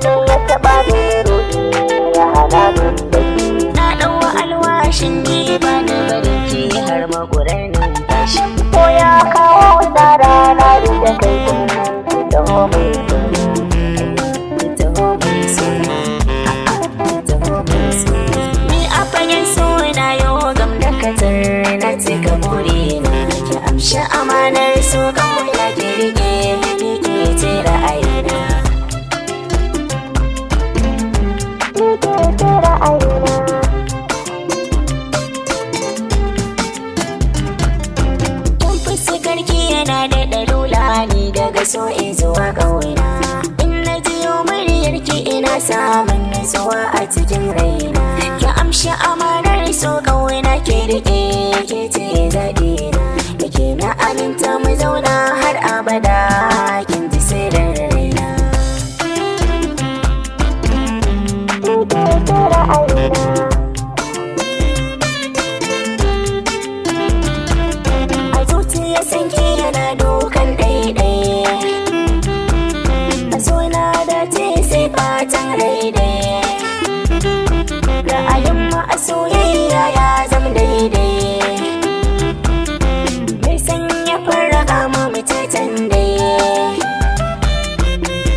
ne ya taɓa ni ruhi ya hana min bacci. Na ɗau alwashin ni ba ni barin ki har makurar numfashi. Ko ya kawo wata rana da kai kun taho mai suna. Taho mai suna, taho mai suna. Ni a fagen suna yau gam da katar na cika burina. Ki amshi amanar so kawai na ki rike ni ke ce ra'ayina. Ni ke ce ra'ayina. Kin fuskarki yana da ɗalula ni daga so zuwa ƙauna. In na jiyo muryarki ina samun nutsuwa a cikin raina. Ki amshi amanar so ƙauna ki rike ke ce zaɗina. Da ke na aminta mu zauna har abada kin ji sirrin raina. Ni ke ce ra'ayina. A zuciya sanki yana dokan ɗaiɗai. A so na dace sai fatan raidai. Ra'ayin mu a soyayya ya zam daidai. Mai sanya farraka mu mutan dai.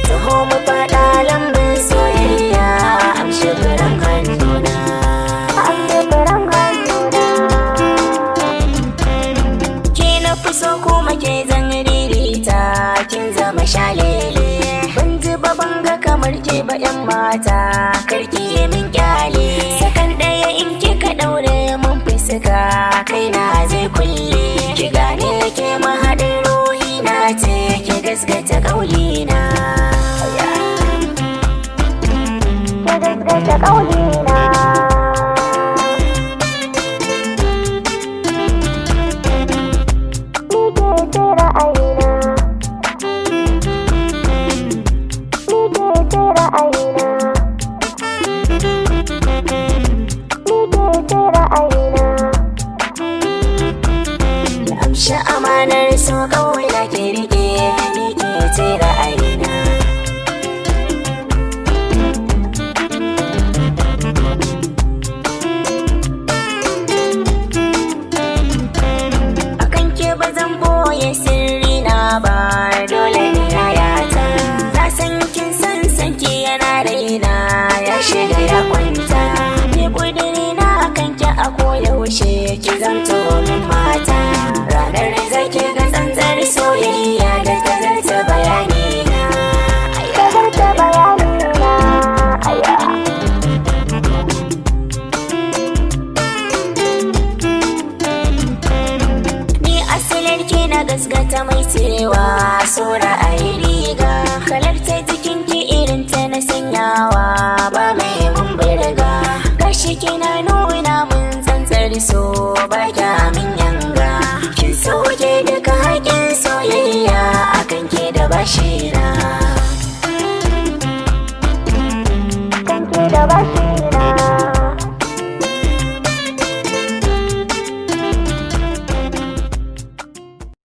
Taho mu faɗa lambun soyayya amshi furen hannuna. Amshi furen hannuna. Ke na fi so kuma ke zan ririta kin zama shalele. Ban ji ba ban ga kamar ke ba yan mata karki min kyale. Sakan ɗaya in kika ɗaure mun fuska kaina zai kulle. Ki gane ke mahaɗin ruhi na ce ki gaskata ƙaulina. Ki gaskata ƙaunina. Ni ke ce ra'ayina. Ni ke ce ra'ayina. Ni ke ce ra'ayina. Ki amshi amanar so kawai na ki rike ni ke ce ra'ayina. Akan ke ba zan boye sirri na ba dole ne yayata. Na san kin san sanki yana raina ya shiga ya kwanta. Ni kudiri na akan ki a koyaushe ki zamto min mata. Ranar da zaki ga tsantsar soyayya da ta zarta bayani na. Ta zarta bayanina. Aya. Ni asalin ki na gasgata mai cewa so ra'ayi riga. Kalar ta jikin ki irin ta na sanyawa ba mai mun birga. Gashi kina nuna mun tsantsar so ba